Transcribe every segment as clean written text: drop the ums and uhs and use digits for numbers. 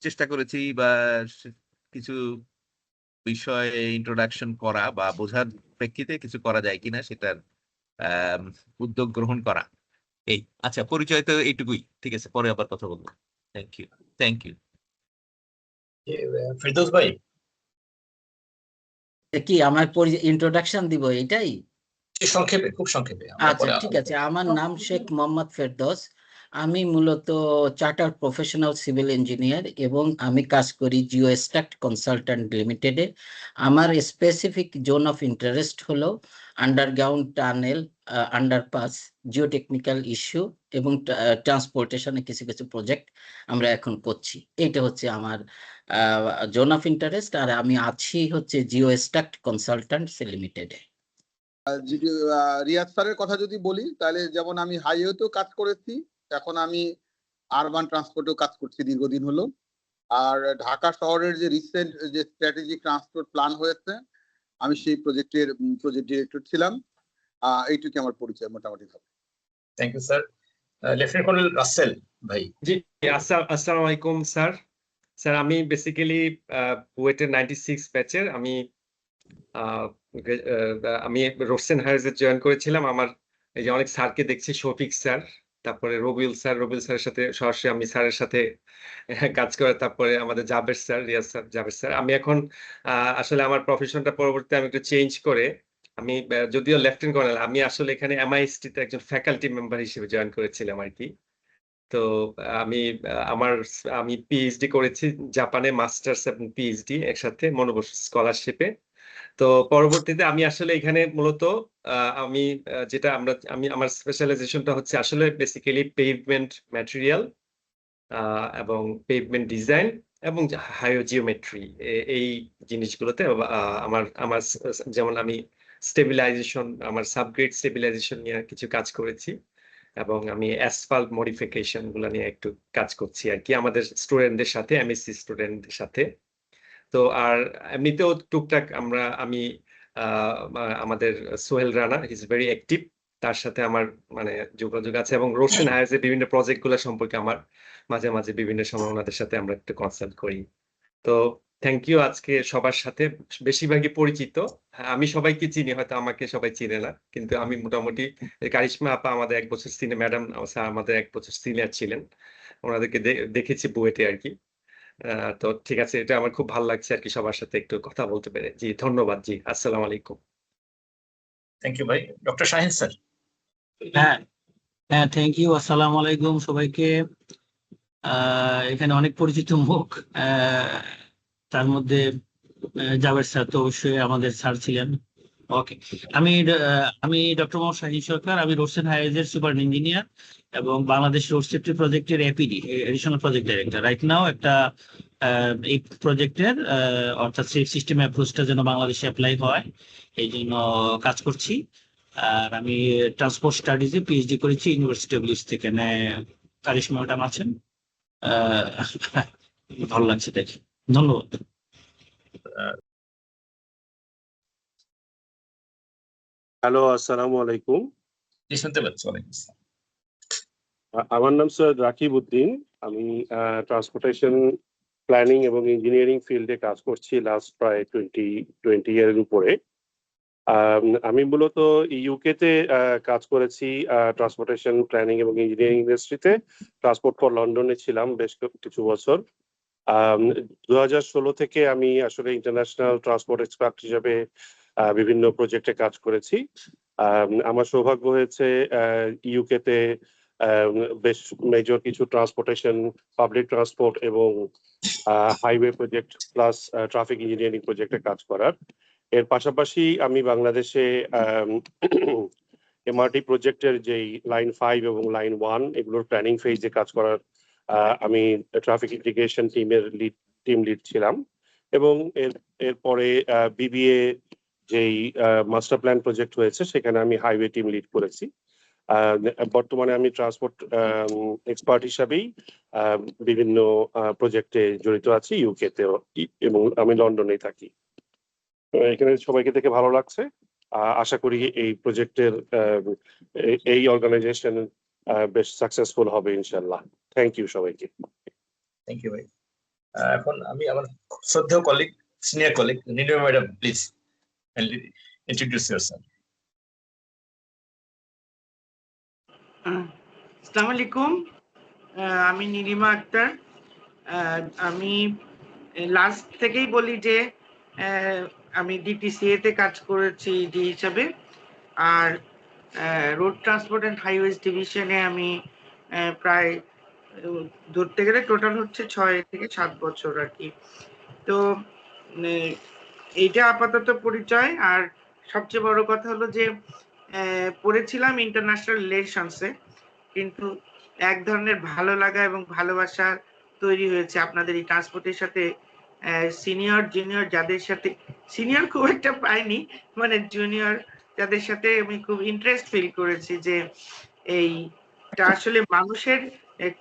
চেষ্টা করেছি বা কিছু বিষয়ে ইন্ট্রোডাকশন করা বা বোঝার প্রেক্ষিতে কিছু করা যায় কিনা সেটার উদ্যোগ গ্রহণ করা। এই আচ্ছা, পরিচয় তো এইটুকুই, ঠিক আছে, পরে আবার কথা বলবো। Thank you. Thank you. Ferdous ভাই, কি আমার ইন্ট্রোডাকশন দিব এটাই? সংক্ষেপে, খুব সংক্ষেপে। আচ্ছা ঠিক আছে, আমার নাম শেখ মোহাম্মদ ফেরদৌস। আমি মূলত চার্টার্ড প্রফেশনাল সিভিল ইঞ্জিনিয়ার এবং আমি কাজ করি জিওস্ট্রাক্ট কনসালট্যান্ট লিমিটেডে। আমার স্পেসিফিক জোন অফ ইন্টারেস্ট হলো underground tunnel, underpass, geotechnical issue এবং ট্রান্সপোর্টেশনে কিছু কিছু প্রজেক্ট আমরা এখন করছি। এইটা হচ্ছে আমার জোন অফ ইন্টারেস্ট। আর আমি আছি হচ্ছে জিওস্ট্রাক্ট কনসালট্যান্টস লিমিটেডে। রিয়াজ স্যারের কথা যদি বলি তাহলে যেমন আমি হাইওয়েতেও কাজ করেছি, এখন আমি আরবান ট্রান্সপোর্টেও কাজ করছি দীর্ঘদিন হলো। আর ঢাকা শহরের যে রিসেন্ট যে স্ট্র্যাটেজিক ট্রান্সপোর্ট প্ল্যান হয়েছে, আমি সেই প্রজেক্টের প্রজেক্ট ডিরেক্টর ছিলাম। এইটুকু আমার পরিচয় মোটামুটি ভাবে। Thank you sir. Lieutenant colonel Russell ভাই। জি, আসসালামু আলাইকুম স্যার। স্যার আমি বেসিক্যালি বুয়েটের 96 ব্যাচের। আমি রোশন হায়ার্সে জয়েন করেছিলাম। আমার এই যে অনেক স্যারকে দেখছি, শফিক স্যার, তারপরে রবিউল স্যারের সাথে সরাসরি আমি স্যারের সাথে কাজ করে, তারপরে আমাদের Jaber sir, Riaz sir, Jaber sir. আমি এখন আসলে আমার প্রফেশনটা পরবর্তীতে আমি একটু চেঞ্জ করে, আমি যদিও লেফটেন্যান্ট কর্নেল, আমি আসলে এখানে MIST তে একজন ফ্যাকাল্টি মেম্বার হিসেবে জয়েন করেছিলাম আর কি। তো আমি পিএইচডি করেছি জাপানে, মাস্টার্স এবং পিএইচডি একসাথে মনোবস স্কলারশিপে। তো পরবর্তীতে আমি আসলে এখানে মূলত আমি যেটা আমার স্পেশালাইজেশনটা হচ্ছে আসলে বেসিক্যালি পেভমেন্ট ম্যাটেরিয়াল এবং পেভমেন্ট ডিজাইন এবং হাইও জিওমেট্রি, এই জিনিসগুলোতে আমার যেমন আমি স্টেবিলাইজেশন, আমার সাবগ্রেড স্টেবিলাইজেশন নিয়ে কিছু কাজ করেছি এবং আমি অ্যাসফাল্ট মডিফিকেশন গুলো নিয়ে একটু কাজ করছি আর কি আমাদের স্টুডেন্টদের সাথে, এমএসসি স্টুডেন্টদের সাথে। তো আর এমনিতেও টুকটাক আমি আমাদের Sohel Rana, he is very active, তার সাথে আমার মানে যোগাযোগ আছে এবং রোশন হায়ার্সের বিভিন্ন প্রজেক্ট গুলো সম্পর্কে আমার মাঝে মাঝে বিভিন্ন সময় ওনাদের সাথে আমরা একটু কনসাল্ট করি। তো থ্যাংক ইউ। আজকে সবার সাথে বেশিরভাগই পরিচিত, আমি সবাইকে চিনি, হয়তো আমাকে সবাই চিনে না, কিন্তু আমি মোটামুটি কারিশমা আপা আমাদের 1 বছর সিনিয়র, ম্যাডাম আমাদের 1 বছর সিনিয়র ছিলেন, ওনাদেরকে দেখেছি বুয়েটে আর কি। তো ঠিক আছে, এটা আমার খুব ভালো লাগছে আর কি সবার সাথে একটু কথা বলতে পেরে। জি ধন্যবাদ। জি আসসালামু আলাইকুম। থ্যাংক ইউ ভাই। Doctor Shahin sir. হ্যাঁ হ্যাঁ, থ্যাংক ইউ। আসসালামু আলাইকুম সবাইকে। এখানে অনেক পরিচিত মুখ, তার মধ্যে জাবের স্যার তো অবশ্যই আমাদের স্যার ছিলেন। ওকে, আমি ডক্টর মোহাম্মদ শাহিন সরকার। আমি রোশন হায়ার্সের সুপার ইঞ্জিনিয়ার এবং বাংলাদেশ রোড সেফটি প্রজেক্টের APD, additional project director. Right now একটা এই প্রজেক্টের অর্থাৎ সেফ সিস্টেম অ্যাপ্রোচটা যেন বাংলাদেশে অ্যাপ্লাই হয় এই জন্য কাজ করছি। আর আমি ট্রান্সপোর্ট স্টাডিজে পিএইচডি করেছি ইউনিভার্সিটি অফ লিডস থেকে। কারিশমা ম্যাডাম আছেন, ভালো লাগছে দেখি। ধন্যবাদ। হ্যালো, আসসালামু আলাইকুম। শুনতে পাচ্ছি। আমার নাম সৈয়দ রাকিব উদ্দিন। আমি ট্রান্সপোর্টেশন প্ল্যানিং এবং ইঞ্জিনিয়ারিং ফিল্ডে কাজ করছি লাস্ট প্রায় 20 ইয়ারের উপরে। আমি মূলত ইউকেতে কাজ করেছি ট্রান্সপোর্টেশন প্ল্যানিং এবং ইঞ্জিনিয়ারিং ইন্ডাস্ট্রিতে। ট্রান্সপোর্ট ফর লন্ডনে ছিলাম বেশ কিছু বছর। 2016 থেকে আমি আসলে ইন্টারন্যাশনাল ট্রান্সপোর্ট এক্সপার্ট হিসেবে বিভিন্ন প্রজেক্টে কাজ করেছি। আমার সৌভাগ্য হয়েছে ইউকেতে বেশ মেজর কিছু ট্রান্সপোর্টেশন, পাবলিক ট্রান্সপোর্ট এবং highway project plus traffic engineering প্রজেক্টে কাজ করার। এর পাশাপাশি আমি বাংলাদেশে এমআরটি প্রজেক্টের যেই লাইন 5 এবং লাইন 1 এগুলোর প্ল্যানিং ফেজে কাজ করার আমি ট্রাফিক ইন্টিগ্রেশন টিম লিড ছিলাম। এবং এরপরে বিবিএ যেই মাস্টার প্ল্যান প্রজেক্ট হয়েছে সেখানে আমি হাইওয়ে টিম লিড করেছি। বর্তমানে আমি ট্রান্সপোর্ট এক্সপার্ট হিসাবেই বিভিন্ন প্রজেক্টে জড়িত আছি ইউকেতে এবং আমি লন্ডনেই থাকি। এখানে সবাইকে দেখে ভালো লাগছে। আশা করি এই প্রজেক্টের এই অর্গানাইজেশন বেশ সাকসেসফুল হবে ইনশাল্লাহ। থ্যাংক ইউ সবাইকে। থ্যাংক ইউ ভাই। এখন আমি আমার শ্রদ্ধেয় colleague, senior colleague Nilima madam, please introduce yourself. আসসালামু আলাইকুম, আমি নীলিমা আক্তার। আমি লাস্ট থেকেই বলি যে আমি ডিটিসিএ তে কাজ করেছি ডি হিসাবে, আর রোড ট্রান্সপোর্ট অ্যান্ড হাইওয়েজ ডিভিশনে আমি প্রায় ধরতে গেলে টোটাল হচ্ছে 6 থেকে 7 বছর আর কি। তো এইটা আপাতত পরিচয়। আর সবচেয়ে বড় কথা হলো যে পড়েছিলাম ইন্টারন্যাশনাল রিলেশনসে, কিন্তু এক ধরনের ভালো লাগা এবং ভালোবাসা তৈরি হয়েছে আপনাদের এই ট্রান্সপোর্টের সাথে। সিনিয়র জুনিয়র যাদের সাথে, সিনিয়র খুব একটা পাইনি, মানে জুনিয়র যাদের সাথে আমি খুব ইন্টারেস্ট ফিল করেছি যে এইটা আসলে মানুষের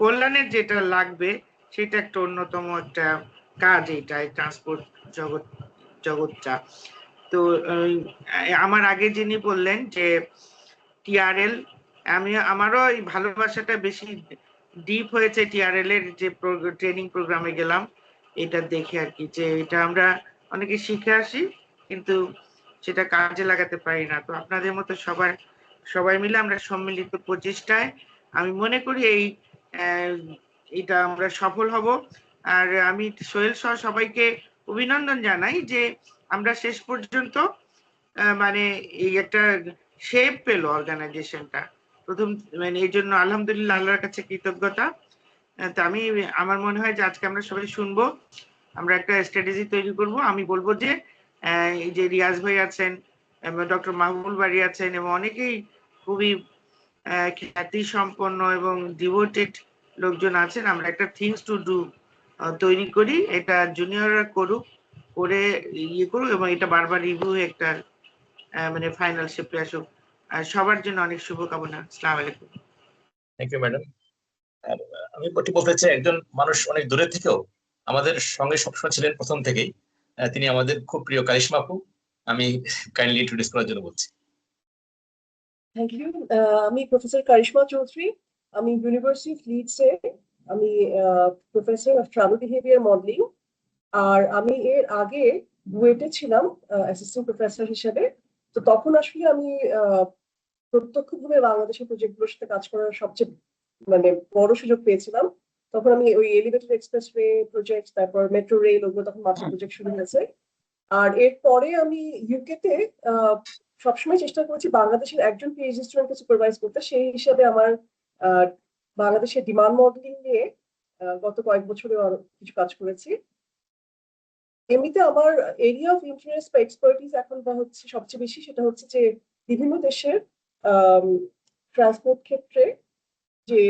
কল্যাণের যেটা লাগবে সেটা একটা অন্যতম একটা কাজ এইটা, ট্রান্সপোর্ট জগৎটা। তো আমার আগে যিনি বললেন যে টিআরএল, আমারও এই ভালোবাসাটা বেশি ডিপ হয়েছে টিআরএল এর যে ট্রেনিং প্রোগ্রামে গেলাম এটা দেখে আর কি, যে এটা আমরা অনেকে শিখে আসি কিন্তু সেটা কাজে লাগাতে পারি না। তো আপনাদের মতো সবাই মিলে আমরা সম্মিলিত প্রচেষ্টায় আমি মনে করি এটা আমরা সফল হব। আর আমি সোহেল সহ সবাইকে অভিনন্দন জানাই যে আমরা শেষ পর্যন্ত মানে এই একটা শেপ পেল অর্গানাইজেশনটা প্রথম, মানে এই জন্য আলহামদুলিল্লাহ আল্লাহর কাছে কৃতজ্ঞতা। তো আমার মনে হয় যে আজকে আমরা সবাই শুনবো, আমরা একটা স্ট্র্যাটেজি তৈরি করব। আমি বলবো যে এই যে রিয়াজ ভাই আছেন, ডক্টর মাহবুল বাড়ি আছেন এবং অনেকেই খুবই খ্যাতি সম্পন্ন এবং ডিভোটেড লোকজন আছেন, আমরা একটা থিংস টু ডু তৈরি করি, এটা জুনিয়ররা করুক, করে করুক এবং এটা বারবার রিভিউ একটা মানে ফাইনাল শেপে আসুক। সবার জন্য অনেক শুভকামনা। আসসালামু আলাইকুম। Thank you madam. আমি বলতে চাই, একজন মানুষ অনেক দূরে থেকেও আমাদের সঙ্গে সবসময় ছিলেন প্রথম থেকেই, তিনি আমাদের খুব প্রিয় কারিশমা আপু। আমি কাইন্ডলি ইন্ট্রোডিউস করার জন্য বলছি। Thank you. আমি প্রফেসর কারিশমা চৌধুরী। আমি ইউনিভার্সিটি অফ লিডসে আমি professor of travel behaviour modelling, আর আমি এর আগে বুয়েটে ছিলাম অ্যাসিস্ট্যান্ট প্রফেসর হিসেবে। তো তখন আসলে আমি প্রত্যক্ষভাবে বাংলাদেশের প্রজেক্টগুলোর সাথে কাজ করার সবচেয়ে মানে বড় সুযোগ পেয়েছিলাম। তখন আমি ওই এলিভেটেড এক্সপ্রেসওয়ে প্রজেক্ট, তারপর মেট্রো রেল, ওগুলো তখন মাত্র প্রজেক্ট শুরু হয়েছে। আর এরপরে আমি ইউকেতে সবসময় চেষ্টা করেছি বাংলাদেশের একজন পিএইচডি স্টুডেন্টকে সুপারভাইজ করতে। সেই হিসাবে আমার বাংলাদেশের ডিমান্ড মডেলিং নিয়ে গত কয়েক বছরে কিছু কাজ করেছি। এমনিতে আমার এরিয়া অফ ইন্টারেস্ট বা এক্সপার্টিস এখন হচ্ছে সবচেয়ে বেশি, সেটা হচ্ছে যে বিভিন্ন দেশের ট্রান্সপোর্ট ক্ষেত্রে যে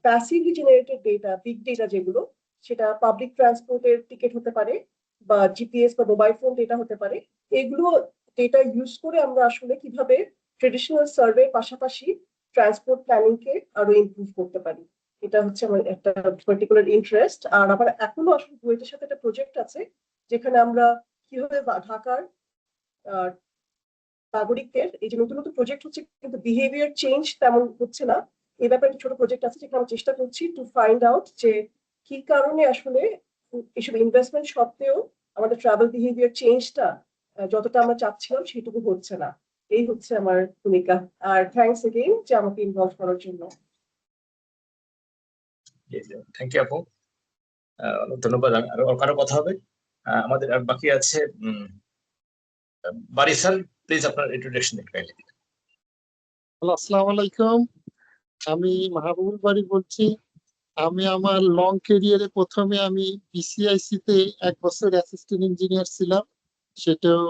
passively generated data, big data যেগুলো, সেটা পাবলিক ট্রান্সপোর্টের টিকিট হতে পারে বা জিপিএস বা মোবাইল ফোন ডেটা হতে পারে। এগুলো ডেটা ইউজ করে আমরা আসলে কিভাবে ট্রেডিশনাল সার্ভে পাশাপাশি ট্রান্সপোর্ট প্ল্যানিং কে আরো ইমপ্রুভ করতে পারি, এটা হচ্ছে আমার একটা পার্টিকুলার ইন্টারেস্ট। আর আবার এখনো আসলে বুয়েটের সাথে একটা প্রজেক্ট আছে যেখানে আমরা কিভাবে ঢাকার নাগরিকদের, এই যে নতুন নতুন প্রজেক্ট হচ্ছে কিন্তু বিহেভিয়ার চেঞ্জ তেমন হচ্ছে না, এই ব্যাপারে ছোট প্রজেক্ট আছে যেখানে আমরা চেষ্টা করছি টু ফাইন্ড আউট যে কি কারণে আসলে এইসব ইনভেস্টমেন্ট সত্ত্বেও আমাদের ট্রাভেল বিহেভিয়ার চেঞ্জটা যতটা আমরা চাচ্ছিলাম সেটুকু হচ্ছে না। এই হচ্ছে আমার ভূমিকা। আর থ্যাংকস এগেইন যে আমাকে ইনভলভ করার জন্য। থ্যাংক ইউ আপু, ধন্যবাদ। আর কারো কথা হবে? আমাদের আর বাকি আছে বারি স্যার, প্লিজ আপনার ইন্ট্রোডাকশন একটু দিন। হ্যালো, আসসালামু আলাইকুম। আমি মাহবুবুল বাড়ি বলছি। আমি আমার লং ক্যারিয়ারে প্রথমে আমি বিসিআইসি তে 1 বছর অ্যাসিস্ট্যান্ট ইঞ্জিনিয়ার ছিলাম, সেটাও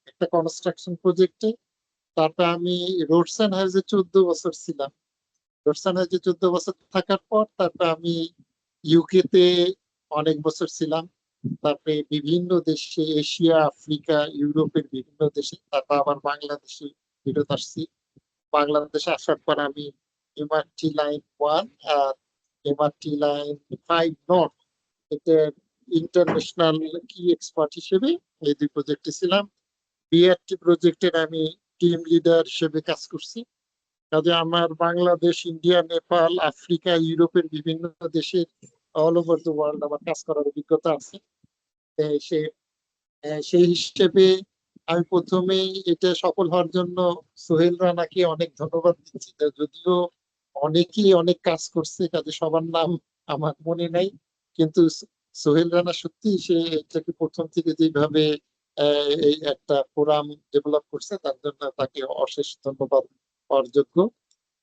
একটা কনস্ট্রাকশন প্রজেক্টে। তারপর আমি রোডস অ্যান্ড হাইওয়েজে 14 বছর ছিলাম। রোডস অ্যান্ড হাইওয়েজে 14 বছর থাকার পর তারপর আমি ইউকে তে অনেক বছর ছিলাম। তারপরে বিভিন্ন দেশে, এশিয়া, আফ্রিকা, ইউরোপের বিভিন্ন দেশে, তারপর আবার বাংলাদেশে ফেরত আসছি। বাংলাদেশে আসার পর আমি এমআরটি লাইন 1 আর এমআরটি লাইন 5 নর্থ এতে ইন্টারন্যাশনাল কি এক্সপার্ট হিসেবে এই 2 প্রজেক্টে ছিলাম। বিআরটি প্রজেক্টের আমি টিম লিডার হিসেবে কাজ করছি। কাজে আমার বাংলাদেশ, ইন্ডিয়া, নেপাল, আফ্রিকা, ইউরোপের বিভিন্ন দেশের অল ওভার দ্য ওয়ার্ল্ড আমার কাজ করার অভিজ্ঞতা আছে। সেই হিসেবে আমি প্রথমেই এটা সফল হওয়ার জন্য সোহেল রানাকে অনেক ধন্যবাদ দিচ্ছি। যদিও অনেকেই অনেক কাজ করছে, কাজে সবার নাম আমার মনে নাই, কিন্তু সোহেল রানা সত্যি সে এটাকে প্রথম থেকে যেভাবে এই একটা ফোরাম ডেভেলপ করছে তার জন্য তাকে অশেষ ধন্যবাদ পাওয়ার যোগ্য।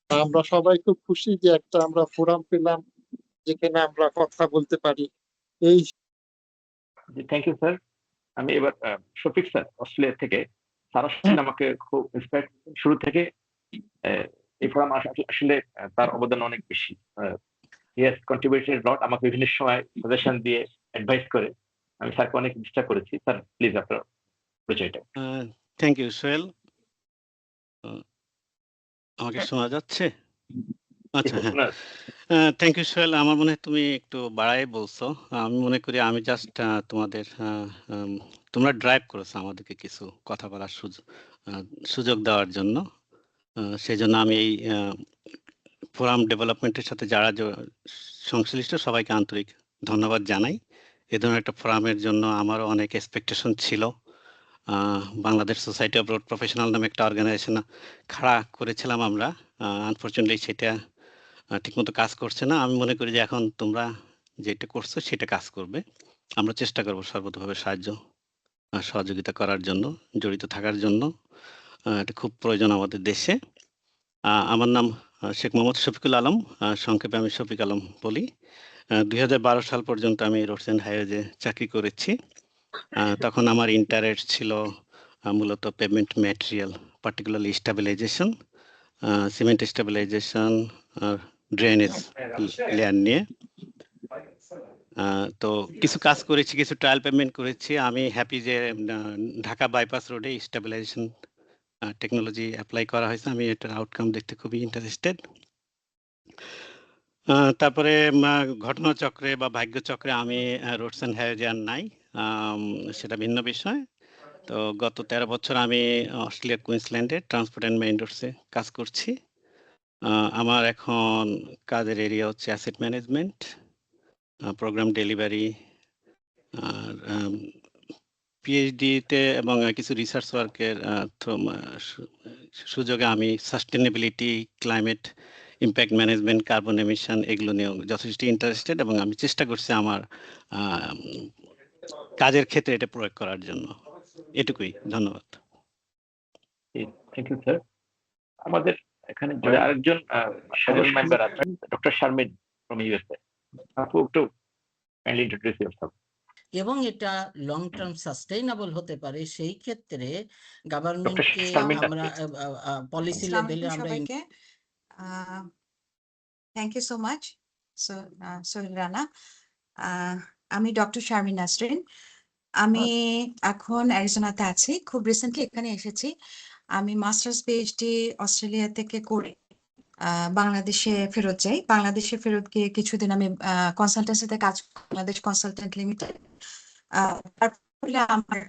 আমরা সবাই খুব খুশি যে একটা আমরা ফোরাম পেলাম যেখানে আমরা কথা বলতে পারি। এই থ্যাংক ইউ স্যার। আমি এবার শফিক স্যার অস্ট্রেলিয়া থেকে, স্যার আসলে আমাকে খুব ইন্সপায়ার শুরু থেকে। এই ফোরাম আসলে তার অবদান অনেক বেশি। হি হ্যাজ কন্ট্রিবিউটেড লট, আমাকে বিভিন্ন সময় সাজেশন দিয়ে অ্যাডভাইস করে। আমি স্যারকে অনেক চেষ্টা করেছি। স্যার প্লিজ আপনার পরিচয়টা। Thank you Sohel. আমাকে শোনা যাচ্ছে? আচ্ছা, হ্যাঁ, থ্যাংক ইউ সোহেল। আমার মনে হয় তুমি একটু বাড়াই বলছো। আমি মনে করি আমি জাস্ট তোমাদের তোমরা ড্রাইভ করেছো আমাদেরকে কিছু কথা বলার সুযোগ দেওয়ার জন্য। সেই জন্য আমি এই ফোরাম ডেভেলপমেন্টের সাথে যারা সংশ্লিষ্ট সবাইকে আন্তরিক ধন্যবাদ জানাই। এ ধরনের একটা ফোরামের জন্য আমারও অনেক এক্সপেকটেশন ছিল। Bangladesh society of road professional নামে একটা অর্গানাইজেশন খাড়া করেছিলাম আমরা। আনফর্চুনেটলি সেটা ঠিকমতো কাজ করছে না। আমি মনে করি যে এখন তোমরা যেটা করছো সেটা কাজ করবে। আমরা চেষ্টা করবো সর্বতভাবে সহযোগিতা করার জন্য, জড়িত থাকার জন্য। এটা খুব প্রয়োজন আমাদের দেশে। আমার নাম শেখ মোহাম্মদ শফিকুল আলম, সংক্ষেপে আমি শফিক আলম বলি। 2012 সাল পর্যন্ত আমি রোডস অ্যান্ড হাইওয়েজে চাকরি করেছি। তখন আমার ইন্টারেস্ট ছিল মূলত pavement material, particularly stabilization, cement stabilization আর ড্রেনেজ লেয়ার নিয়ে। তো কিছু কাজ করেছি, কিছু ট্রায়াল পেমেন্ট করেছি। আমি হ্যাপি যে ঢাকা বাইপাস রোডে স্টেবিলাইজেশন টেকনোলজি অ্যাপ্লাই করা হয়েছে। আমি এটার আউটকাম দেখতে খুবই ইন্টারেস্টেড। তারপরে ঘটনাচক্রে বা ভাগ্যচক্রে আমি রোডস অ্যান্ড হাইওয়ে আর নাই, সেটা ভিন্ন বিষয়। তো গত 13 বছর আমি অস্ট্রেলিয়ার কুইন্সল্যান্ডে ট্রান্সপোর্ট অ্যান্ড মেইন রোডসে কাজ করছি। আমার এখন কাজের এরিয়া হচ্ছে অ্যাসেট ম্যানেজমেন্ট, প্রোগ্রাম ডেলিভারি, আর পিএইচডিতে এবং কিছু রিসার্চ ওয়ার্কের সুযোগে আমি sustainability, climate impact management, carbon emission এগুলো নিয়েও যথেষ্ট ইন্টারেস্টেড, এবং আমি চেষ্টা করছি আমার কাজের ক্ষেত্রে এটা প্রয়োগ করার জন্য। এটুকুই, ধন্যবাদ। Thank you sir. আমাদের এখানে আরেকজন মেম্বার আছেন, ডক্টর শারমিন ফ্রম ইউএসএ। আপু একটু কাইন্ডলি ইন্ট্রোডিউস ইয়োরসেলফ। এবং এটা লং টার্ম সাস্টেইনেবল হতে পারে, সেই ক্ষেত্রে গভর্নমেন্টকে আমরা পলিসি লেভেলে আমরা। Thank you so much Sohel Rana. আমি ডক্টর শারমিন নাসরিন। আমি এখন অ্যারিজোনাতে আছি, খুব রিসেন্টলি এখানে এসেছি। আমি মাস্টার্স পিএইচডি অস্ট্রেলিয়া থেকে করে বাংলাদেশে ফেরত যাই। বাংলাদেশে ফেরত গিয়ে কিছুদিন আমি কনসালটেন্সিতে কাজ করি, বাংলাদেশ কনসালটেন্ট লিমিটেড। তারপরে আমার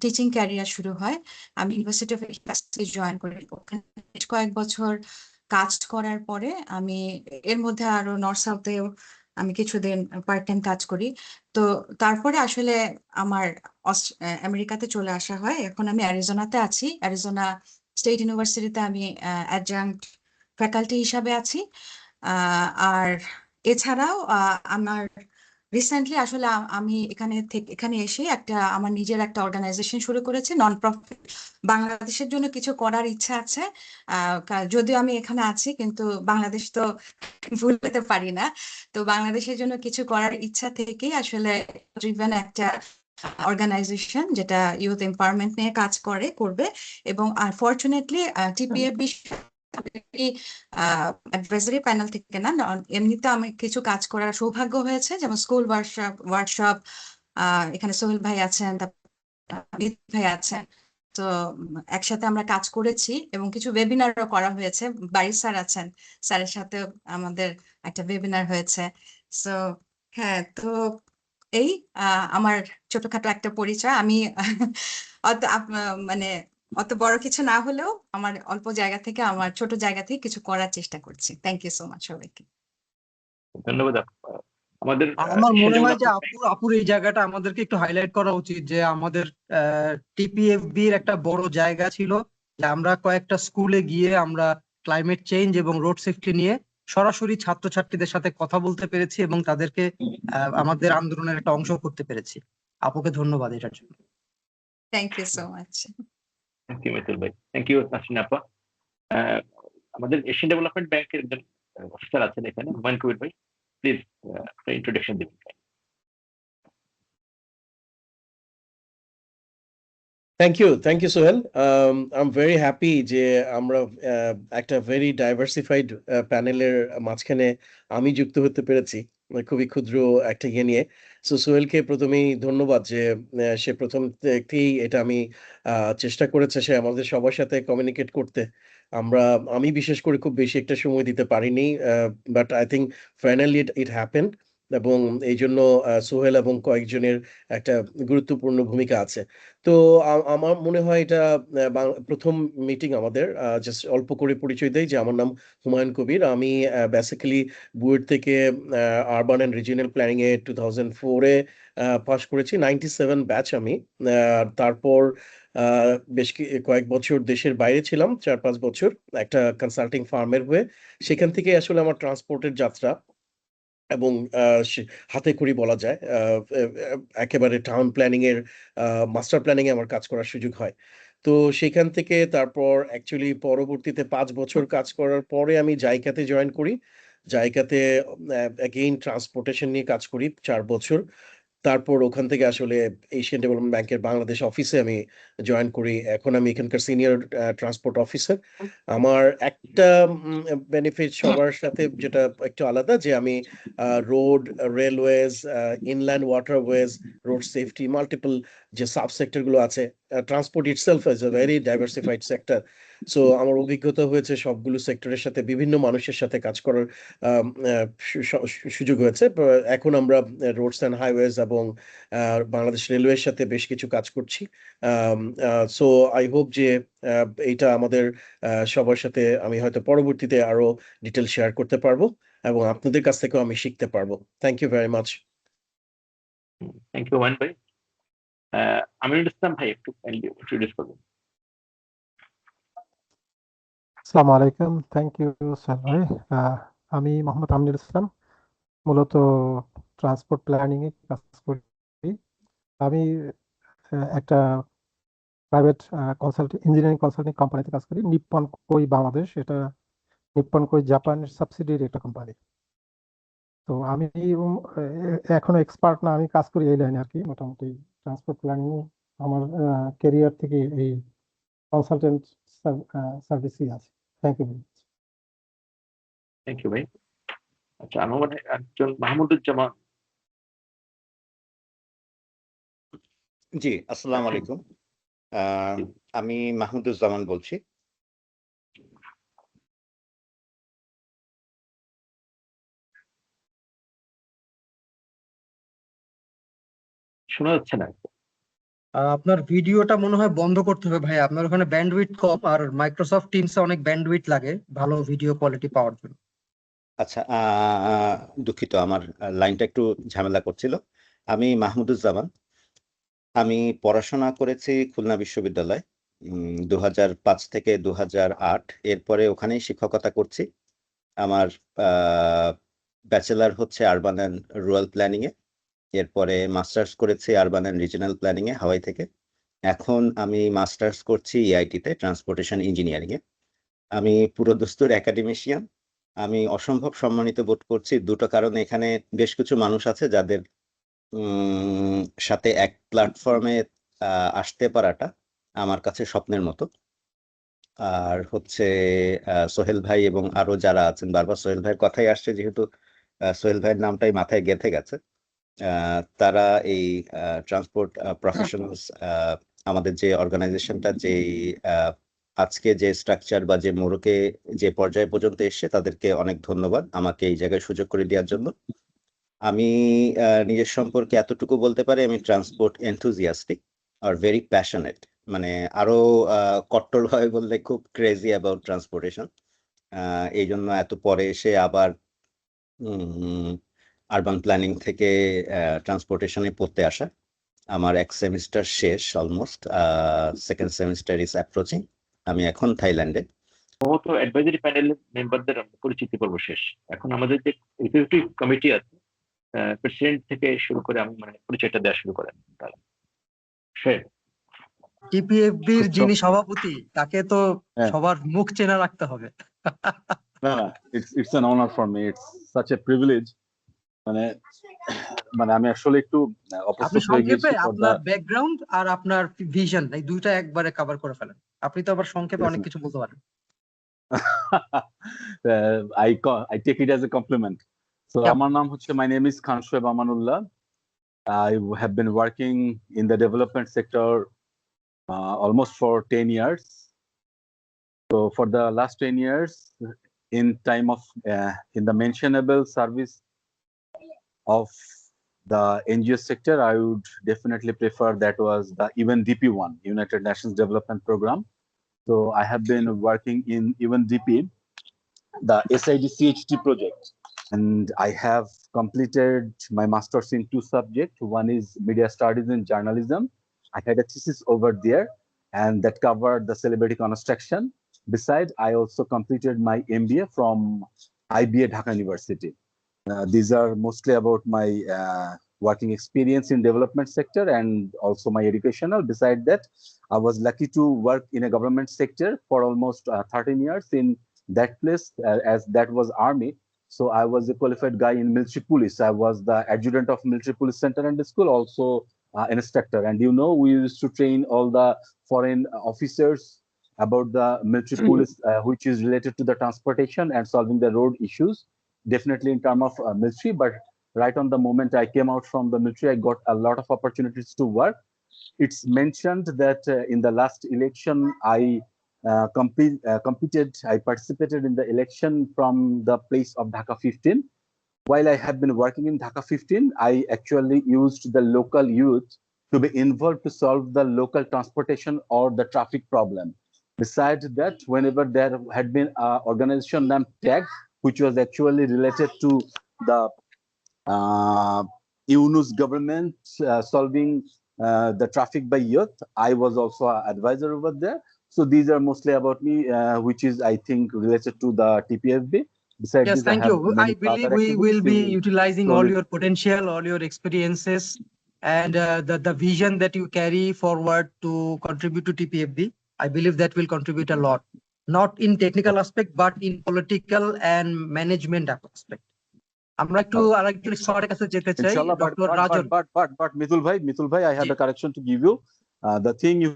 টিচিং ক্যারিয়ার শুরু হয়। আমি ইউনিভার্সিটি অফ জয়েন করি। ওখানে কয়েক বছর কাজ করার পরে আমি এর মধ্যে আরো নর্থ সাউথেও আমি কিছুদিন পার্ট টাইম কাজ করি। তো তারপরে আসলে আমার আমেরিকাতে চলে আসা হয়। এখন আমি অ্যারিজোনাতে আছি। অ্যারিজোনা স্টেট ইউনিভার্সিটিতে আমি অ্যাডজাঙ্ক্ট ফ্যাকাল্টি হিসাবে আছি। আর এছাড়াও আমার রিসেন্টলি আসলে আমি এখানে এসে আমার নিজের একটা অর্গানাইজেশন শুরু করেছি, নন প্রফিট। বাংলাদেশের জন্য কিছু করার ইচ্ছা আছে, যদিও আমি এখানে আছি, কিন্তু বাংলাদেশ তো ভুলতে পারি না। তো বাংলাদেশের জন্য কিছু করার ইচ্ছা থেকেই আসলে ড্রিভেন একটা অর্গানাইজেশন যেটা ইউথ এম্পাওয়ারমেন্ট নিয়ে কাজ করবে। এবং ফরচুনেটলি টিপিএফ অ্যাডভাইজারি প্যানেল থেকে না, এমনিতে আমি কিছু কাজ করার সৌভাগ্য হয়েছে, যেমন স্কুল ওয়ার্কশপ, এখানে সোহেল ভাই আছেন, ভাই আছেন। তো একসাথে আমরা কাজ করেছি এবং কিছু ওয়েবিনারও করা হয়েছে। বাড়ির স্যার আছেন, স্যারের সাথে আমাদের একটা ওয়েবিনার হয়েছে। সো হ্যাঁ, তো এই আমার ছোটখাটো একটা পরিচয়। আমি মানে অত বড় কিছু না হলেও আমার অল্প জায়গা থেকে, আমার ছোট জায়গা থেকে কিছু করার চেষ্টা করছি। থ্যাংক ইউ সো মাচ সবাইকে। ধন্যবাদ আমাদের আমার এশিয়ান মনে হয় যে ডেভেলপমেন্ট আপুর এই জায়গাটা আমাদেরকে একটু হাইলাইট করা উচিত যে আমাদের টিপিএফবি এর একটা বড় জায়গা ছিল যে আমরা কয়েকটা স্কুলে গিয়ে আমরা ক্লাইমেট চেঞ্জ এবং রোড সেফটি নিয়ে সরাসরি ছাত্রছাত্রীদের সাথে কথা বলতে পেরেছি এবং তাদেরকে আমাদের আন্দোলনের একটা অংশ করতে পেরেছি। আপুকে ধন্যবাদ এটার জন্য। Thank you so much. Thank you Mitul ভাই, থ্যাংক ইউ নাসরিন আপা। আমাদের এশিয়ান ডেভেলপমেন্ট ব্যাংকের একজন অফিসার আছেন এখানে, হুমায়ুন কবির ভাই, প্লিজ ইন্ট্রোডাকশন দিবেন। Thank you, Sohel. I'm very happy যে আমরা একটা very diversified প্যানেলের মাঝখানে আমি যুক্ত হতে পেরেছি খুবই ক্ষুদ্র একটা ইয়ে নিয়ে। সোহেলকে প্রথমেই ধন্যবাদ যে সে প্রথম থেকেই এটা আমি চেষ্টা করেছে সে আমাদের সবার সাথে কমিউনিকেট করতে। আমি বিশেষ করে খুব বেশি একটা সময় দিতে পারিনি, but I think finally it happened এবং এই জন্য সোহেল এবং কয়েকজনের একটা গুরুত্বপূর্ণ ভূমিকা আছে। তো আমার মনে হয় এটা প্রথম মিটিং আমাদের। জাস্ট অল্প করে পরিচয় দেই যে আমার নাম হুমায়ুন কবির। আমি বেসিক্যালি বুয়েট থেকে urban and regional planning A 2004 A pass করেছি, 97 ব্যাচ আমি। তারপর বেশ কয়েক বছর দেশের বাইরে ছিলাম, 4-5 বছর একটা কনসাল্টিং ফার্মের হয়ে। সেখান থেকে আসলে আমার ট্রান্সপোর্টের যাত্রা এবং হাতে খড়ি বলা যায় একেবারে টাউন প্ল্যানিং এর মাস্টার প্ল্যানিং এ আমার কাজ করার সুযোগ হয়। তো সেখান থেকে তারপর অ্যাকচুয়ালি পরবর্তীতে 5 বছর কাজ করার পরে আমি জাইকাতে জয়েন করি। জাইকাতে অ্যাগেইন ট্রান্সপোর্টেশন নিয়ে কাজ করি 4 বছর। তারপর ওখান থেকে আসলে এশিয়ান ডেভেলপমেন্ট ব্যাংকের বাংলাদেশ অফিসে আমি জয়েন করি। এখন আমি এখানকার সিনিয়র ট্রান্সপোর্ট অফিসার। আমার একটা বেনিফিট সবার সাথে যেটা একটু আলাদা যে আমি road, railways, inland waterways, road safety, multiple যে সাব সেক্টরগুলো আছে, transport itself is a very diversified sector. So আমার অভিজ্ঞতা হয়েছে সবগুলো সেক্টরের সাথে বিভিন্ন মানুষের সাথে কাজ করার সুযোগ হয়েছে। এখন আমরা রোডস অ্যান্ড হাইওয়েজ এবং বাংলাদেশ রেলওয়ের সাথে বেশ কিছু কাজ করছি। সো আই হোপ যে এইটা আমাদের সবার সাথে আমি হয়তো পরবর্তীতে আরো ডিটেল শেয়ার করতে পারবো এবং আপনাদের কাছ থেকেও আমি শিখতে পারবো। Thank you very much. Thank you Humayun ভাই। আমিনুল ইসলাম ভাই একটু ইন্ট্রোডিউস করবেন। আসসালামু আলাইকুম, থ্যাংক ইউ স্যার ভাই। আমি মোহাম্মদ আমিনুল ইসলাম, মূলত ট্রান্সপোর্ট প্ল্যানিং এ কাজ করি। আমি একটা প্রাইভেট ইঞ্জিনিয়ারিং কনসাল্টিং কোম্পানিতে কাজ করি, নিপ্পন কোই বাংলাদেশ। এটা নিপ্পন কোই জাপানের সাবসিডিয়ারি একটা কোম্পানি। তো আমি এখনো এক্সপার্ট না, আমি কাজ করি এই লাইনে আর কি। মোটামুটি ট্রান্সপোর্ট প্ল্যানিং আমার ক্যারিয়ার থেকে এই কনসালটেন্ট সার্ভিসই আছে। Thank you. থ্যাংক ইউ ভাই। আচ্ছা, আমার মনে হয় একজন মাহমুদুজ্জামান। জি, আসসালামু আলাইকুম। আমি মাহমুদুজ্জামান বলছি। শোনা যাচ্ছে না। আপনার ভিডিওটা মনে হয় বন্ধ করতে হবে ভাই, আপনার ওখানে ব্যান্ডউইথ কম, আর মাইক্রোসফট টিমসে অনেক ব্যান্ডউইথ লাগে ভালো ভিডিও কোয়ালিটি পাওয়ার জন্য। আচ্ছা, দুঃখিত, আমার লাইনটা একটু ঝামেলা করছিল। আমি মাহমুদুজ্জামান। আমি পড়াশোনা করেছি খুলনা বিশ্ববিদ্যালয় 2005 থেকে 2008। এরপরে ওখানেই শিক্ষকতা করছি। আমার ব্যাচেলার হচ্ছে আরবান অ্যান্ড রুরাল প্ল্যানিং এ, এরপরে মাস্টার্স করেছি আরবান অ্যান্ড রিজিওনাল প্ল্যানিং এ হাওয়াই থেকে। এখন আমি মাস্টার্স করছি ইআইটিতে ট্রান্সপোর্টেশন ইঞ্জিনিয়ারিং এ। আমি পুরোদস্তুর একাডেমিশিয়ান। আমি অসম্ভব সম্মানিত বোধ করছি দুটো কারণে। এখানে বেশ কিছু মানুষ আছে যাদের সাথে এক প্ল্যাটফর্মে আসতে পারাটা আমার কাছে স্বপ্নের মতো। আর হচ্ছে সোহেল ভাই এবং আরো যারা আছেন, বারবার সোহেল ভাইয়ের কথাই আসছে যেহেতু সোহেল ভাইয়ের নামটাই মাথায় গেঁথে গেছে। তারা এই ট্রান্সপোর্ট প্রফেশনালস, আমাদের যে অর্গানাইজেশনটা যে আজকে যে স্ট্রাকচার বা যে মোড়কে যে পর্যায়ে পর্যন্ত এসছে, তাদেরকে অনেক ধন্যবাদ আমাকে এই জায়গায় সুযোগ করে দেওয়ার জন্য। আমি নিজের সম্পর্কে এতটুকু বলতে পারি, আমি transport enthusiastic are very passionate. মানে আরো কট্টরভাবে বললে খুব ক্রেজি অ্যাবাউট ট্রান্সপোর্টেশন। এই জন্য এত পরে এসে আবার আরবান প্ল্যানিং থেকে ট্রান্সপোর্টেশনে পড়তে আসা। আমার এক সেমিস্টার শেষ almost, second semester is approaching. আমি এখন থাইল্যান্ডে। সম্ভবত অ্যাডভাইজারি প্যানেলের মেম্বারদের পরিচিতি পর্ব শেষ। এখন আমাদের যে এক্সিকিউটিভ কমিটি আছে, প্রেসিডেন্ট থেকে শুরু করে আমি মানে পরিচয়টা দেওয়া শুরু করেন তারা। টিপিএফবির যিনি সভাপতি তাকে তো হ্যাঁ। সবার মুখ চেনা রাখতে হবে। না, it's an honor for me. It's such a privilege. মানে আমি আসলে একটু আপনি অপ্রস্তুত হয়ে গিয়েছি সংক্ষেপে for আপনার the- ব্যাকগ্রাউন্ড আর আপনার ভিশন এই দুইটা একবারে কভার করে ফেলেন। আপনি তো আবার সংক্ষেপে Yes, অনেক ma'am. কিছু বলতে পারেন। I take it as a compliment. So Yeah. আমার নাম হচ্ছে, my name is Khan Shoaib Amanullah. I have been working in the development sector almost for 10 years. So for the last 10 years, in time of in the mentionable service of the NGO sector, I would definitely prefer that was the UNDP1, United Nations Development Program. So I have been working in UNDP, the SIDCHT project, and I have completed my master's in 2 subjects. One is media studies and journalism. I had a thesis over there, and that covered the celebrity construction. Besides, I also completed my MBA from IBA Dhaka University. These are mostly about my working experience in development sector and also my educational. Besides that, I was lucky to work in a government sector for almost 13 years in that place, as that was army. So I was a qualified guy in military police. I was the adjutant of military police center and school, also an instructor. And you know, we used to train all the foreign officers about the military police, which is related to the transportation and solving the road issues, definitely in terms of military. But right on the moment I came out from the military, I got a lot of opportunities to work. It's mentioned that in the last election, I I participated in the election from the place of Dhaka 15. While I have been working in Dhaka 15, I actually used the local youth to be involved to solve the local transportation or the traffic problem. Besides that, whenever there had been an organization named TAG, which was actually related to the UNU's government solving the traffic by youth, I was also an advisor over there. So these are mostly about me, which is, I think, related to the TPFB. Besides Yes, this, thank have you. many I believe other we will be activities utilizing all your potential, all your experiences, and the vision that you carry forward to contribute to TPFB. I believe that will contribute a lot, not in technical aspect, but in political and management aspect. আমরা একটু আরেকজন স্যারের কাছে যেতে চাই, Inshallah, doctor Rajan. but Mitul bhai, I have a correction to give you. The thing you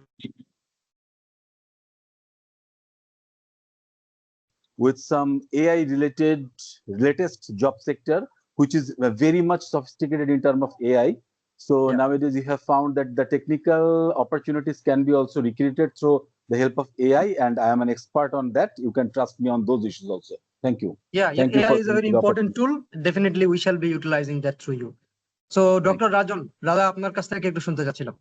with some AI related latest job sector, which is very much sophisticated in terms of AI. So nowadays you have found that the technical opportunities can be also recruited through the help of AI, and I am an expert on that. You can trust me on those issues also. Thank you. Yeah, Thank you AI for is a very the important tool. Definitely we shall be utilizing that through you. So Dr. Rajan, দাদা আপনার কাছ থেকে একটু শুনতে যাচ্ছিলাম।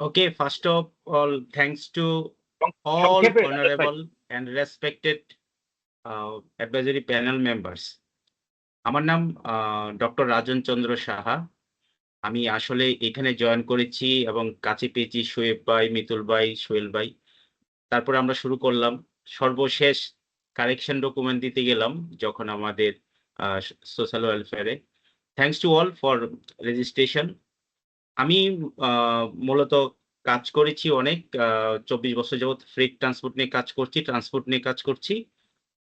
Okay, first of all, thanks to all honorable and respected advisory panel members. আমার নাম doctor রাজন চন্দ্র সাহা। আমি আসলে এখানে জয়েন করেছি এবং কাছে পেয়েছি শোয়েব ভাই, মিতুল ভাই, সোহেল ভাই। তারপরে আমরা শুরু করলাম। সর্বশেষ কারেকশন ডকুমেন্ট দিতে গেলাম যখন আমাদের সোশ্যাল ওয়েলফেয়ারে। Thanks to all for registration. আমি মূলত কাজ করেছি অনেক, 24 বছর যাবত ফ্রেট ট্রান্সপোর্ট নিয়ে কাজ করছি।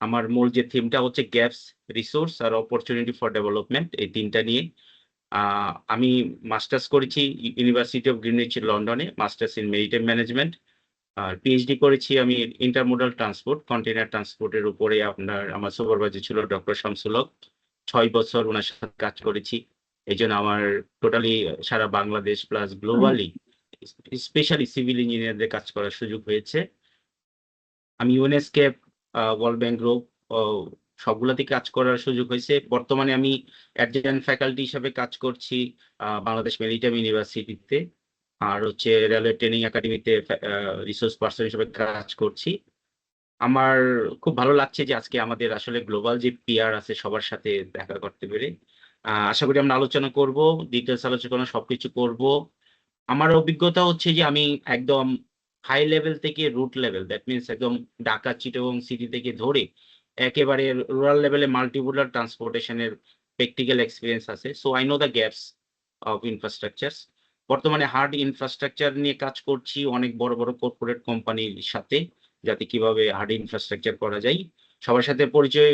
আমার মূল যে থিমটা হচ্ছে গ্যাপস, রিসোর্স আর অপরচুনিটি ফর ডেভেলপমেন্ট, এই 3টা নিয়ে। আমি মাস্টার্স করেছি ইউনিভার্সিটি অফ গ্রিনউইচ লন্ডনে, মাস্টার্স ইন মেরিটাইম ম্যানেজমেন্ট। আর পিএইচডি করেছি আমি ইন্টারমোডাল ট্রান্সপোর্ট, কন্টেইনার ট্রান্সপোর্টের উপরে। আমার সুপারভাইজার ছিল ডক্টর শামসুল হক, 6 বছর ওনার সাথে কাজ করেছি। এই জন্য আমার টোটালি সারা Bangladesh plus globally specially civil ইঞ্জিনিয়ারদের কাজ করার সুযোগ হয়েছে। আমি ইউনেস্কেপ, ওয়ার্ল্ড ব্যাংক গ্রুপ সবগুলোতে কাজ করার সুযোগ হয়েছে। বর্তমানে আমি অ্যাডজুটেন্ট ফ্যাকাল্টি হিসাবে কাজ করছি বাংলাদেশ মেরিটাইম ইউনিভার্সিটিতে, আর হচ্ছে রেলওয়ে ট্রেনিং একাডেমিতে রিসোর্স পার্সন হিসেবে কাজ করছি। আমার খুব ভালো লাগছে যে আজকে আমাদের আসলে গ্লোবাল যে পিআর আছে সবার সাথে দেখা করতে পেরে। আশা করি আমরা আলোচনা করব, ডিটেলস আলোচনা সবকিছু করব। আমার অভিজ্ঞতা হচ্ছে যে আমি একদম হাই লেভেল থেকে রুট লেভেল, দ্যাট মিনস একদম ঢাকা চিটাগং সিটি থেকে ধরে একেবারে রুরাল লেভেলে মাল্টিমোডাল ট্রান্সপোর্টেশনের প্র্যাকটিক্যাল এক্সপিরিয়েন্স আছে। So I know the gaps of infrastructure. বর্তমানে হার্ড ইনফ্রাস্ট্রাকচার নিয়ে কাজ করছি অনেক বড় বড় কর্পোরেট কোম্পানির সাথে, যাতে কিভাবে হার্ড ইনফ্রাস্ট্রাকচার করা যায়। সবার সাথে পরিচয়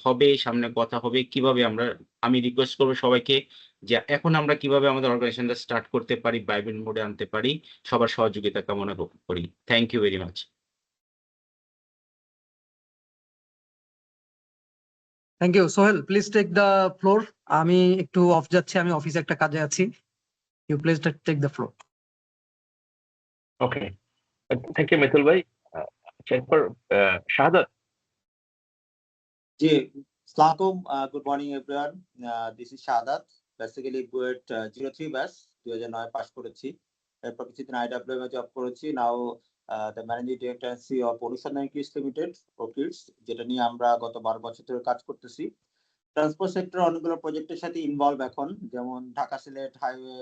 হবে, সামনে কথা হবে কিভাবে আমরা। আমি রিকোয়েস্ট করবো সবাইকে যে এখন আমরা কিভাবে আমাদের অর্গানাইজেশনটা স্টার্ট করতে পারি, ভাইব্রেন্ট মোডে আনতে পারি, সবার সহযোগিতা কামনা করি। Thank you very much. Thank you. Sohel, please take the floor. আমি একটু অফ যাচ্ছি, আমি অফিসে একটা কাজে আছি। You please take the floor. Okay, thank you Mitul ভাই। এরপর শাহাদাত। জি, আসসালামু আলাইকুম, good morning everyone. This is Shahadat, basically BUET 03 batch, 2009 pass করেছি। এরপর কিছুদিন আইডব্লিউএম এ জব করেছি। Now the managing director of Anusandhan kids limited ও কিডস, যেটা নিয়ে আমরা গত 12 বছর ধরে কাজ করতেছি। ট্রান্সপোর্ট সেক্টর অনেকগুলো প্রজেক্টের সাথে ইনভলভ এখন, যেমন Dhaka Sylhet highway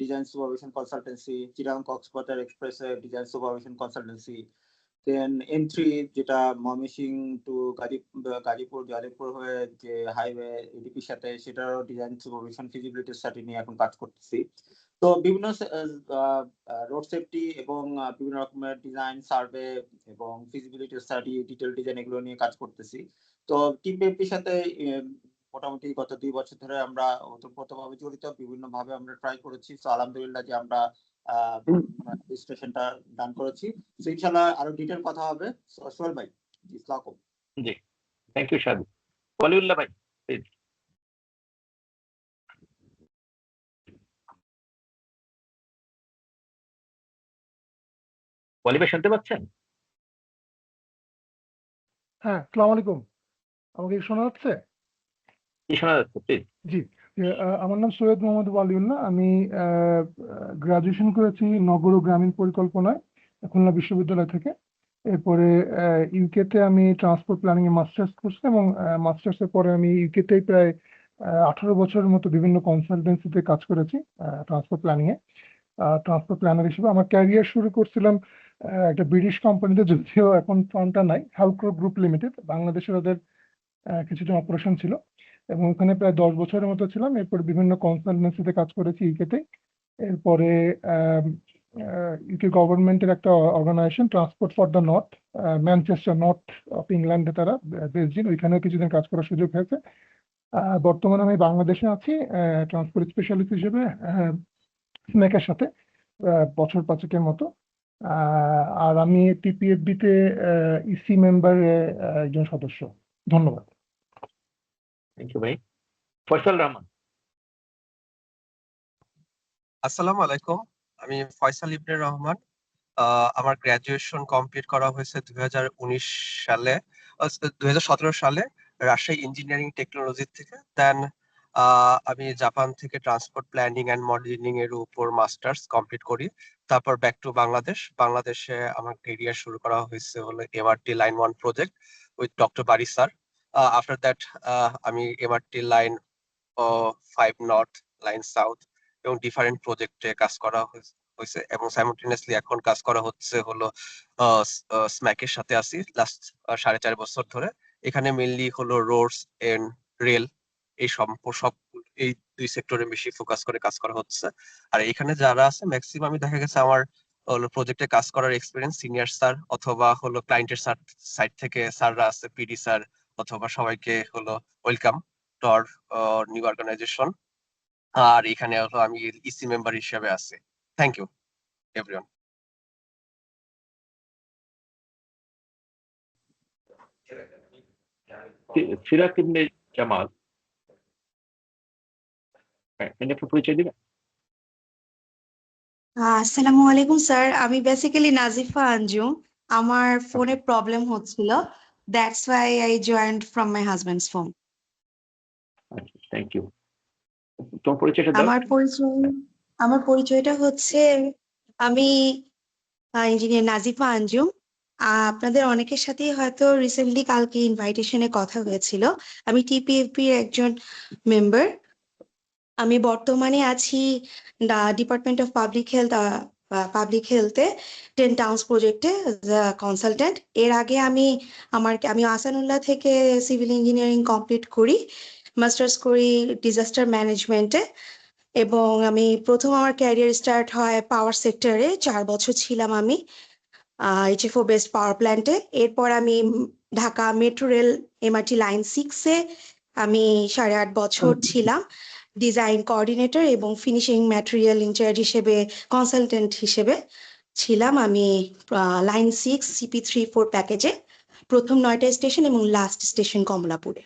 design supervision consultancy, চিরাং Cox's Bazar expressway design supervision consultancy, then M3 যেটা ময়মনসিং টু গাজীপুর জালিপুর হয়ে যে হাইওয়ে এডিপির সাথে, সেটারও ডিজাইন সুপারভিশন ফিজিবিলিটি স্টাডি নিয়ে এখন কাজ করতেছি। তো বিভিন্ন রোড সেফটি এবং বিভিন্ন রকমের ডিজাইন সার্ভে এবং ফিজিবিলিটি স্টাডি, ডিটেল ডিজাইন এগুলো নিয়ে কাজ করতেছি। তো টিপিএফপির সাথে মোটামুটি গত 2 বছর ধরে আমরা ওতপ্রোতভাবে জড়িত, বিভিন্ন ভাবে আমরা ট্রাই করেছি। তো আলহামদুলিল্লাহ যে আমরা রেজিস্ট্রেশনটা ডান করেছি। তো ইনশাআল্লাহ আরো ডিটেল কথা হবে। সোহেল ভাই, আসসালামু আলাইকুম। জি, থ্যাংক ইউ শাহাদ। ওয়ালিউল্লাহ ভাই প্লিজ। ওয়ালি ভাই শুনতে পাচ্ছেন? হ্যাঁ, আসসালামু আলাইকুম। আমাকে কি শোনা যাচ্ছে? কি শোনা যাচ্ছে প্লিজ? জি, আমার নাম সৈয়দ মোহাম্মদ ওয়ালিউল্লাহ। আমি গ্রাজুয়েশন করেছি নগর ও গ্রামীণ পরিকল্পনায় খুলনা বিশ্ববিদ্যালয় থেকে। এরপরে ইউকেতে আমি ট্রান্সপোর্ট প্ল্যানিং এ মাস্টার্স করছি এবং মাস্টার্স এর পরে আমি ইউকেতেই প্রায় 18 বছরের মতো বিভিন্ন কনসালটেন্সিতে কাজ করেছি ট্রান্সপোর্ট প্ল্যানিং এ। ট্রান্সপোর্ট প্ল্যানার হিসেবে আমার ক্যারিয়ার শুরু করছিলাম একটা ব্রিটিশ কোম্পানিতে, যদিও এখন ফার্মটা নাই, হালক্রো গ্রুপ লিমিটেড। বাংলাদেশের ওদের কিছুটা অপারেশন ছিল এবং ওখানে প্রায় 10 বছরের মতো ছিলাম। এরপর বিভিন্ন কনসালটেন্সিতে কাজ করেছি ইউকেতে। এরপরে ইউকে গভর্নমেন্টের একটা organisation transport for the north, Manchester north of ইংল্যান্ডে তারা বেসড, ওইখানেও কিছুদিন কাজ করার সুযোগ হয়েছে। বর্তমানে আমি বাংলাদেশে আছি ট্রান্সপোর্ট স্পেশালিস্ট হিসেবে স্নেকের সাথে বছর 5-এর মতো। আর আমি টিপিএফবি তে ইসি মেম্বার একজন সদস্য। ধন্যবাদ। থ্যাংক ইউ ভাই। ফয়সাল রহমান। আসসালামু আলাইকুম, আমি ফয়সাল ইবনে রহমান। আমার গ্রাজুয়েশন কমপ্লিট করা হয়েছে 2019 সালে, 2017 সালে রাজশাহী ইঞ্জিনিয়ারিং টেকনোলজি থেকে। দেন আমি জাপান থেকে ট্রান্সপোর্ট প্ল্যানিং অ্যান্ড মডেলিং এর উপর মাস্টার্স কমপ্লিট করি। তারপর ব্যাক টু বাংলাদেশে আমার ক্যারিয়ার শুরু করা হয়েছে হলো MRT line 1 project with doctor Bari sir. After that আমি MRT line 5 north, line south এবং ডিফারেন্ট প্রজেক্টে কাজ করা হয়েছে এবং সাইমultaneously এখন কাজ করা হচ্ছে হলো স্ম্যাকের সাথে আছি লাস্ট 4.5 বছর ধরে। এখানে মেইনলি হলো রোডস এন্ড রেল, এই সব এই 2 সেক্টরে বেশি ফোকাস করে কাজ করা হচ্ছে। আর এখানে যারা আছে ম্যাক্সিমাম দেখা গেছে আমার হলো প্রজেক্টে কাজ করার এক্সপিরিয়েন্স সিনিয়র স্যার অথবা হলো ক্লায়েন্টের সাইড থেকে স্যাররা আছে, পিডি স্যার অথবা সবাইকে হলো welcome to our new organization. আর এখানে হলো আমি ইসি মেম্বার হিসেবে আছি। Thank you everyone. Siraj Ibne Jamal, একটু পরিচয় দিবেন? আসসালামু আলাইকুম স্যার, আমি বেসিক্যালি নাজিফা আঞ্জুম। আমার ফোনে প্রবলেম হচ্ছিল, that's why I joined from my husband's phone. Thank you. তোমার পরিচয়টা দাও। আমার পরিচয়টা হচ্ছে, আমি ইঞ্জিনিয়ার নাজিফা আঞ্জুম। আপনাদের অনেকের সাথেই হয়তো রিসেন্টলি কালকে ইনভাইটেশনে কথা হয়েছিল। আমি টিপিএফবি এর একজন মেম্বার। আমি বর্তমানে আছি ডিপার্টমেন্ট অফ পাবলিক হেলথে 10 টাউনস প্রজেক্টে কনসালটেন্ট। এর আগে আমি আসানুল্লাহ থেকে সিভিল ইঞ্জিনিয়ারিং কমপ্লিট করি, মাস্টার্স করি ডিজাস্টার ম্যানেজমেন্টে, এবং আমি প্রথম আমার ক্যারিয়ার স্টার্ট হয় পাওয়ার সেক্টরে। 4 বছর ছিলাম আমি HFO বেসড পাওয়ার প্ল্যান্টে। এরপর আমি Dhaka metro rail MRT line 6-এ আমি 8.5 বছর ছিলাম ডিজাইন কোঅর্ডিনেটর এবং ফিনিশিং ম্যাটেরিয়াল ইনচার্জ হিসেবে, কনসালটেন্ট হিসেবে ছিলাম আমি লাইন 6 CP34 প্যাকেজে, প্রথম 9টা স্টেশন এবং লাস্ট স্টেশন কমলাপুরে।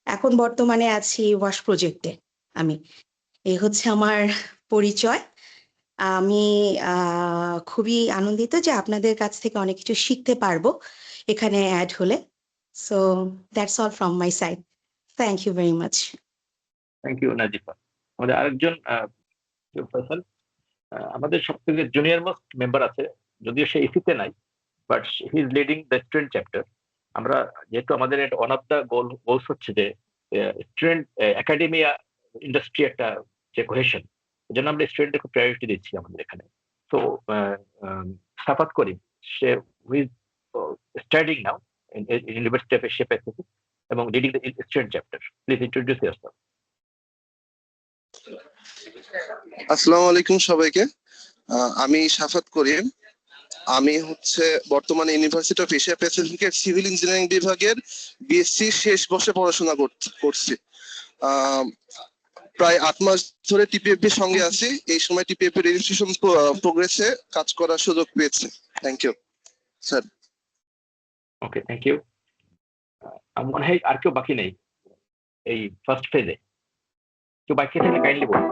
এখন বর্তমানে আছি ওয়াশ প্রজেক্টে। এই হচ্ছে আমার পরিচয়। আমি খুবই আনন্দিত যে আপনাদের কাছ থেকে অনেক কিছু শিখতে পারবো এখানে অ্যাড হলে। So that's all from my side. Thank you very much. Thank you Nazifa. আমাদের আরেকজন ফয়সাল, আমাদের সবথেকে জুনিয়র মোস্ট মেম্বার আছে, যদিও সে ইসিতে নাই, but he is leading the student chapter. আমরা যেহেতু আমাদের ওয়ান অফ দ্য গোলস হচ্ছে যে স্টুডেন্ট একাডেমিয়া ইন্ডাস্ট্রি একটা যে কোহেশন, এই জন্য আমরা স্টুডেন্টকে খুব প্রায়োরিটি দিচ্ছি আমাদের এখানে। তো সাফাত করিম, সে was studying now in University of Asia Pacific এবং leading the student chapter. Please introduce yourself. আসসালামু আলাইকুম সবাইকে। আমি সাফাত করিম। আমি বর্তমানে ইউনিভার্সিটি অফ এশিয়া প্যাসিফিকের সিভিল ইঞ্জিনিয়ারিং বিভাগের বিএসসি শেষ বর্ষে পড়াশোনা করছি। প্রায় 8 মাস ধরে টিপিএফবির সঙ্গে আছি। এই সময় টিপিএফবি রেজিস্ট্রেশন প্রোগ্রেসে কাজ করার সুযোগ পেয়েছি। Thank you sir. Okay, thank you. মনে হয় আর কেউ বাকি নেই এই ফার্স্ট ফেজে। কেউ বাকি থাকলে কাইন্ডলি বলুন।